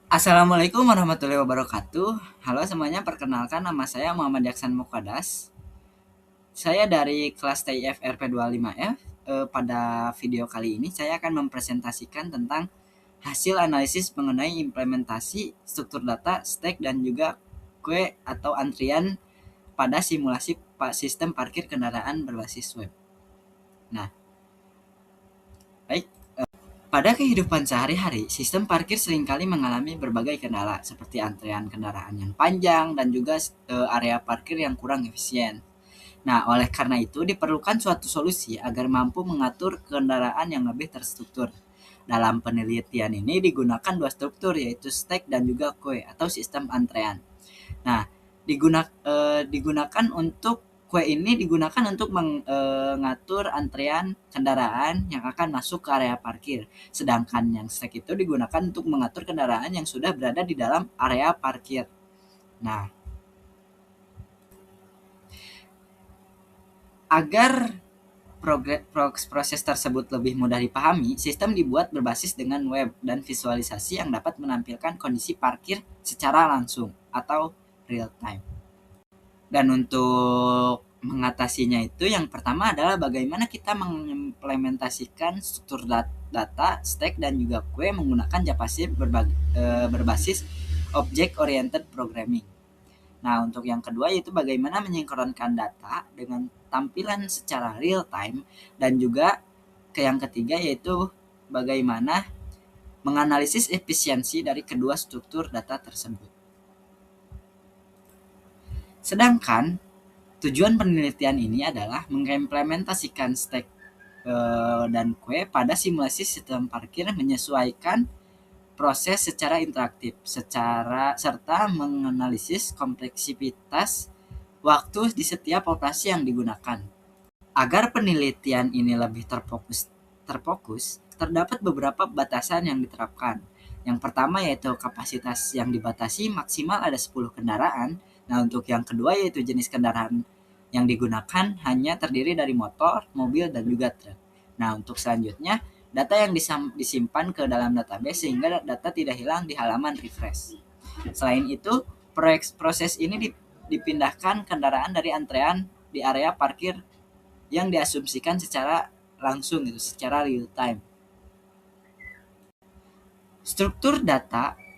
Assalamualaikum warahmatullahi wabarakatuh. Halo semuanya, perkenalkan nama saya Muhammad Yaksan Mukadas. Saya dari kelas TIF RP25F. Pada video kali ini saya akan mempresentasikan tentang hasil analisis mengenai implementasi struktur data, stack, dan juga queue atau antrian pada simulasi sistem parkir kendaraan berbasis web. Nah, baik. Pada kehidupan sehari-hari, sistem parkir seringkali mengalami berbagai kendala seperti antrean kendaraan yang panjang dan juga area parkir yang kurang efisien. Nah, oleh karena itu diperlukan suatu solusi agar mampu mengatur kendaraan yang lebih terstruktur. Dalam penelitian ini digunakan dua struktur yaitu stack dan juga queue atau sistem antrean. Nah, digunakan untuk kue ini digunakan untuk mengatur antrean kendaraan yang akan masuk ke area parkir. Sedangkan yang stack itu digunakan untuk mengatur kendaraan yang sudah berada di dalam area parkir. Nah, agar proses tersebut lebih mudah dipahami, sistem dibuat berbasis dengan web dan visualisasi yang dapat menampilkan kondisi parkir secara langsung atau real time. Dan untuk mengatasinya itu yang pertama adalah bagaimana kita mengimplementasikan struktur data, stack dan juga queue menggunakan JavaScript berbasis object oriented programming. Nah, untuk yang kedua yaitu bagaimana menyinkronkan data dengan tampilan secara real time dan juga yang ketiga yaitu bagaimana menganalisis efisiensi dari kedua struktur data tersebut. Sedangkan tujuan penelitian ini adalah mengimplementasikan stack dan queue pada simulasi sistem parkir menyesuaikan proses secara interaktif serta menganalisis kompleksitas waktu di setiap operasi yang digunakan. Agar penelitian ini lebih terfokus, terdapat beberapa batasan yang diterapkan. Yang pertama yaitu kapasitas yang dibatasi maksimal ada 10 kendaraan. Nah, untuk yang kedua yaitu jenis kendaraan yang digunakan hanya terdiri dari motor, mobil, dan juga truk. Nah, untuk selanjutnya, data yang disimpan ke dalam database sehingga data tidak hilang di halaman refresh. Selain itu, proses ini dipindahkan kendaraan dari antrean di area parkir yang diasumsikan secara langsung gitu, secara real time. Struktur data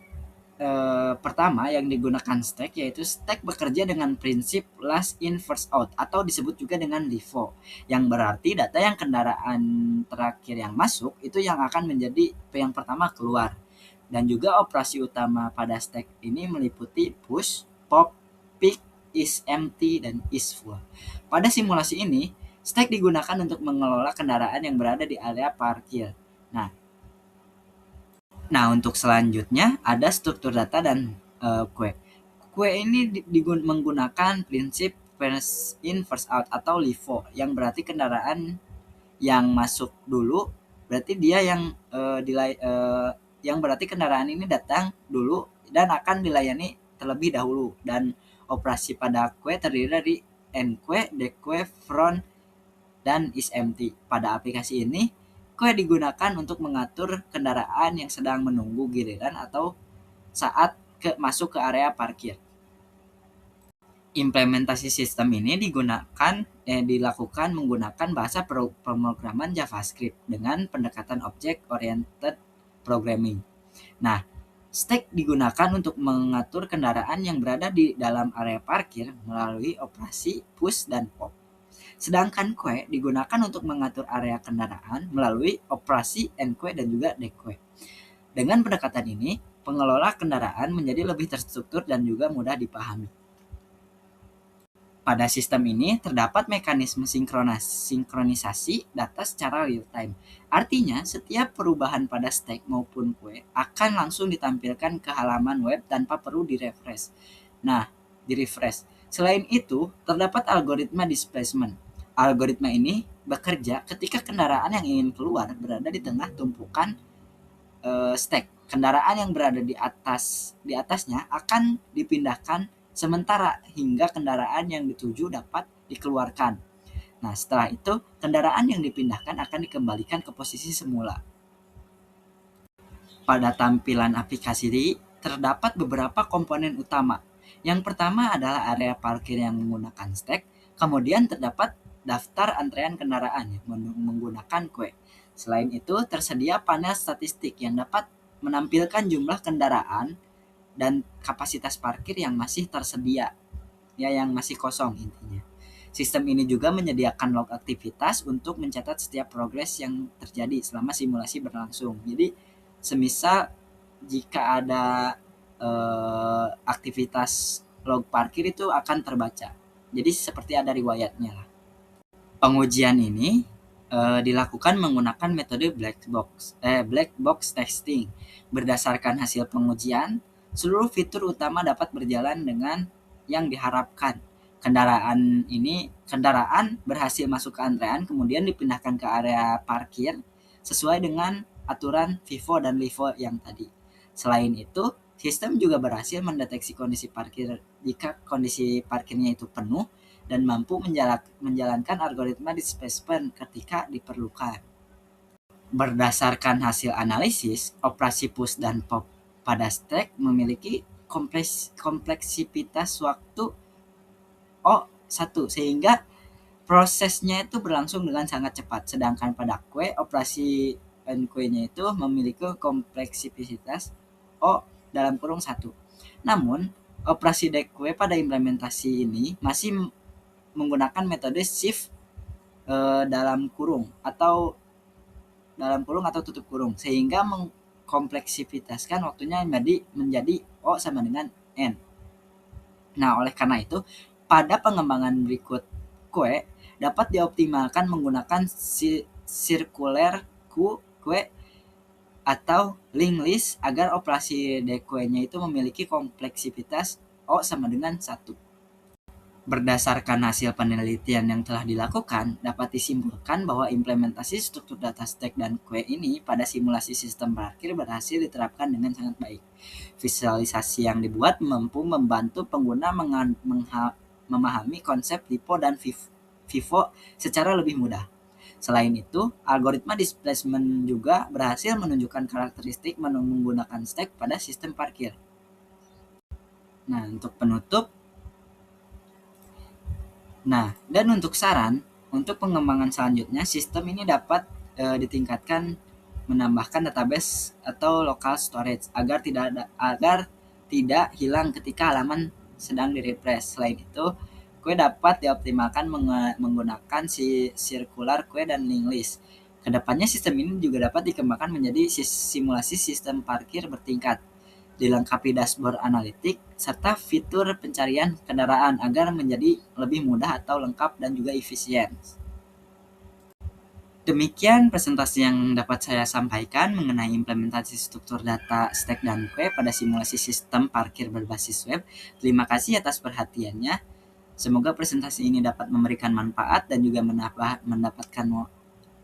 pertama yang digunakan stack yaitu stack bekerja dengan prinsip last in first out atau disebut juga dengan LIFO, yang berarti data yang kendaraan terakhir yang masuk itu yang akan menjadi yang pertama keluar. Dan juga operasi utama pada stack ini meliputi push, pop, pick, is empty, dan is full. Pada simulasi ini, stack digunakan untuk mengelola kendaraan yang berada di area parkir. Nah, untuk selanjutnya ada struktur data dan queue. Queue ini menggunakan prinsip first in first out atau LIFO, yang berarti kendaraan yang masuk dulu berarti dia yang berarti kendaraan ini datang dulu dan akan dilayani terlebih dahulu. Dan operasi pada queue terdiri dari enqueue, dequeue, front, dan is empty. Pada aplikasi ini, queue digunakan untuk mengatur kendaraan yang sedang menunggu giliran atau saat masuk ke area parkir. Implementasi sistem ini dilakukan menggunakan bahasa pemrograman JavaScript dengan pendekatan object oriented programming. Nah, stack digunakan untuk mengatur kendaraan yang berada di dalam area parkir melalui operasi push dan pop. Sedangkan queue digunakan untuk mengatur area kendaraan melalui operasi enqueue dan juga dequeue. Dengan pendekatan ini, pengelola kendaraan menjadi lebih terstruktur dan juga mudah dipahami. Pada sistem ini terdapat mekanisme sinkronisasi data secara real time. Artinya, setiap perubahan pada stack maupun queue akan langsung ditampilkan ke halaman web tanpa perlu di-refresh. Selain itu, terdapat algoritma displacement. Algoritma ini bekerja ketika kendaraan yang ingin keluar berada di tengah tumpukan stack. Kendaraan yang berada di atasnya akan dipindahkan sementara hingga kendaraan yang dituju dapat dikeluarkan. Nah, setelah itu kendaraan yang dipindahkan akan dikembalikan ke posisi semula. Pada tampilan aplikasi terdapat beberapa komponen utama. Yang pertama adalah area parkir yang menggunakan stack, kemudian terdapat daftar antrean kendaraan yang menggunakan kue. Selain itu, tersedia panel statistik yang dapat menampilkan jumlah kendaraan dan kapasitas parkir yang masih tersedia, ya yang masih kosong intinya. Sistem ini juga menyediakan log aktivitas untuk mencatat setiap progres yang terjadi selama simulasi berlangsung. Jadi, semisal jika ada aktivitas log parkir itu akan terbaca. Jadi seperti ada riwayatnya lah. Pengujian ini dilakukan menggunakan metode black box testing. Berdasarkan hasil pengujian, seluruh fitur utama dapat berjalan dengan yang diharapkan. Kendaraan berhasil masuk ke antrean kemudian dipindahkan ke area parkir sesuai dengan aturan FIFO dan LIFO yang tadi. Selain itu, sistem juga berhasil mendeteksi kondisi parkir jika kondisi parkirnya itu penuh dan mampu menjalankan algoritma displacement ketika diperlukan. Berdasarkan hasil analisis, operasi push dan pop pada stack memiliki kompleksitas waktu O1 sehingga prosesnya itu berlangsung dengan sangat cepat. Sedangkan pada kue, operasi NQ-nya itu memiliki kompleksitas O dalam kurung 1. Namun, operasi DQ pada implementasi ini masih menggunakan metode shift dalam kurung atau tutup kurung sehingga mengkompleksitaskan waktunya menjadi O sama dengan N. Nah, oleh karena itu, pada pengembangan berikut kue dapat dioptimalkan menggunakan circular kue atau linked list agar operasi DQ-nya itu memiliki kompleksitas O sama dengan 1. Berdasarkan hasil penelitian yang telah dilakukan, dapat disimpulkan bahwa implementasi struktur data stack dan kue ini pada simulasi sistem parkir berhasil diterapkan dengan sangat baik. Visualisasi yang dibuat mampu membantu pengguna memahami konsep LIFO dan FIFO secara lebih mudah. Selain itu, algoritma displacement juga berhasil menunjukkan karakteristik menggunakan stack pada sistem parkir. Nah, untuk penutup, dan untuk saran, untuk pengembangan selanjutnya, sistem ini dapat ditingkatkan menambahkan database atau local storage agar tidak hilang ketika halaman sedang direfresh. Selain itu, kue dapat dioptimalkan menggunakan circular kue dan linked list. Kedepannya sistem ini juga dapat dikembangkan menjadi simulasi sistem parkir bertingkat, dilengkapi dashboard analitik, serta fitur pencarian kendaraan agar menjadi lebih mudah atau lengkap dan juga efisien. Demikian presentasi yang dapat saya sampaikan mengenai implementasi struktur data stack dan kue pada simulasi sistem parkir berbasis web. Terima kasih atas perhatiannya. Semoga presentasi ini dapat memberikan manfaat dan juga mendapatkan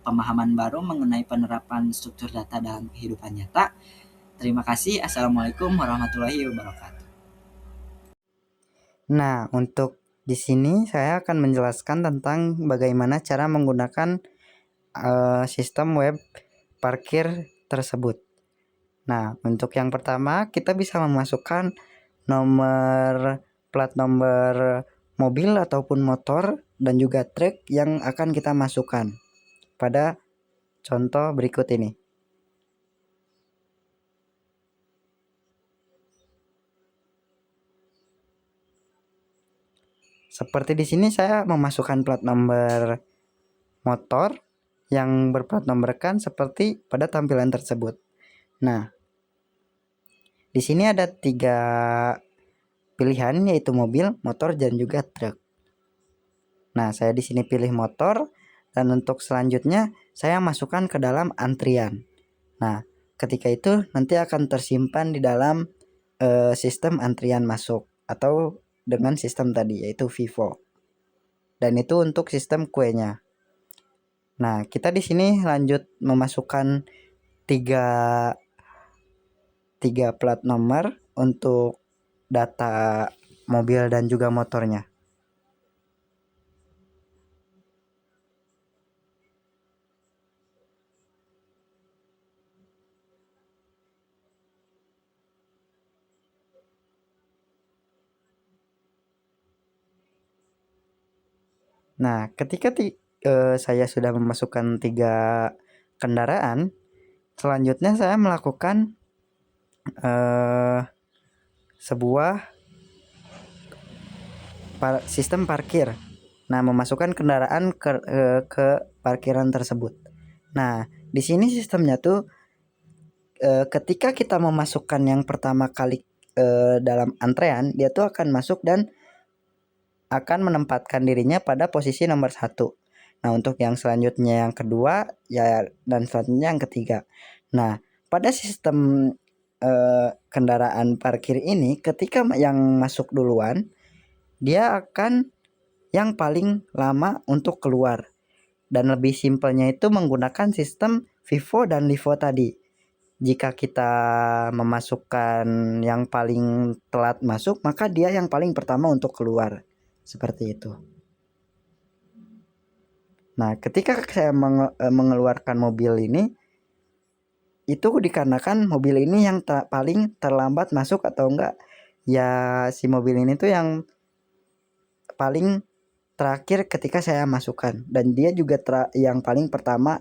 pemahaman baru mengenai penerapan struktur data dalam kehidupan nyata. Terima kasih. Assalamualaikum warahmatullahi wabarakatuh. Nah, untuk di sini saya akan menjelaskan tentang bagaimana cara menggunakan sistem web parkir tersebut. Nah, untuk yang pertama kita bisa memasukkan plat nomor mobil ataupun motor dan juga truk yang akan kita masukkan pada contoh berikut ini. Seperti di sini saya memasukkan plat nomor motor yang berplat nomorkan seperti pada tampilan tersebut. Nah, di sini ada 3 pilihan yaitu mobil, motor, dan juga truk. Nah, saya di sini pilih motor dan untuk selanjutnya saya masukkan ke dalam antrian. Nah, ketika itu nanti akan tersimpan di dalam sistem antrian masuk atau dengan sistem tadi yaitu FIFO. Dan itu untuk sistem kuenya. Nah, kita di sini lanjut memasukkan tiga plat nomor untuk data mobil dan juga motornya. Nah, ketika saya sudah memasukkan 3 kendaraan, selanjutnya saya melakukan eh, sebuah sistem parkir. Nah, memasukkan kendaraan ke parkiran tersebut. Nah, di sini sistemnya tuh ketika kita memasukkan yang pertama kali dalam antrean, dia tuh akan masuk dan akan menempatkan dirinya pada posisi nomor 1. Nah, untuk yang selanjutnya yang kedua ya, dan selanjutnya yang ketiga. Nah, pada sistem kendaraan parkir ini, ketika yang masuk duluan, dia akan yang paling lama untuk keluar. Dan lebih simpelnya itu menggunakan sistem FIFO dan LIFO tadi. Jika kita memasukkan yang paling telat masuk, maka dia yang paling pertama untuk keluar. Seperti itu. Nah, ketika saya mengeluarkan mobil ini, itu dikarenakan mobil ini yang paling terlambat masuk atau enggak. Ya, si mobil ini tuh yang paling terakhir ketika saya masukkan. Dan dia juga yang paling pertama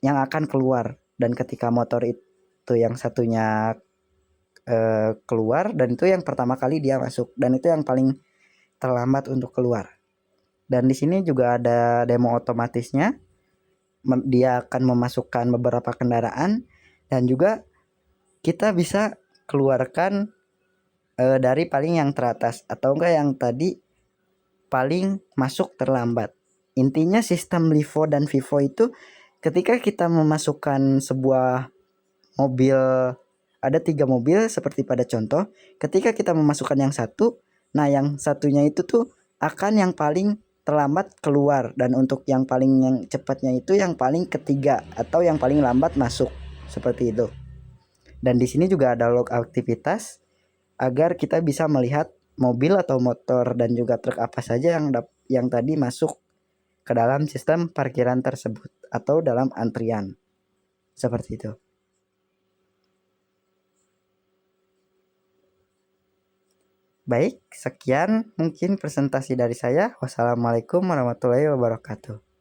yang akan keluar. Dan ketika motor itu yang satunya keluar, dan itu yang pertama kali dia masuk. Dan itu yang paling terlambat untuk keluar. Dan di sini juga ada demo otomatisnya. Dia akan memasukkan beberapa kendaraan dan juga kita bisa keluarkan dari paling yang teratas atau enggak yang tadi paling masuk terlambat. Intinya sistem LIFO dan FIFO itu ketika kita memasukkan sebuah mobil, ada 3 mobil seperti pada contoh, ketika kita memasukkan yang satu, nah yang satunya itu tuh akan yang paling terlambat keluar, dan untuk yang paling yang cepatnya itu yang paling ketiga atau yang paling lambat masuk, seperti itu. Dan di sini juga ada log aktivitas agar kita bisa melihat mobil atau motor dan juga truk apa saja yang tadi masuk ke dalam sistem parkiran tersebut atau dalam antrian. Seperti itu. Baik, sekian mungkin presentasi dari saya. Wassalamualaikum warahmatullahi wabarakatuh.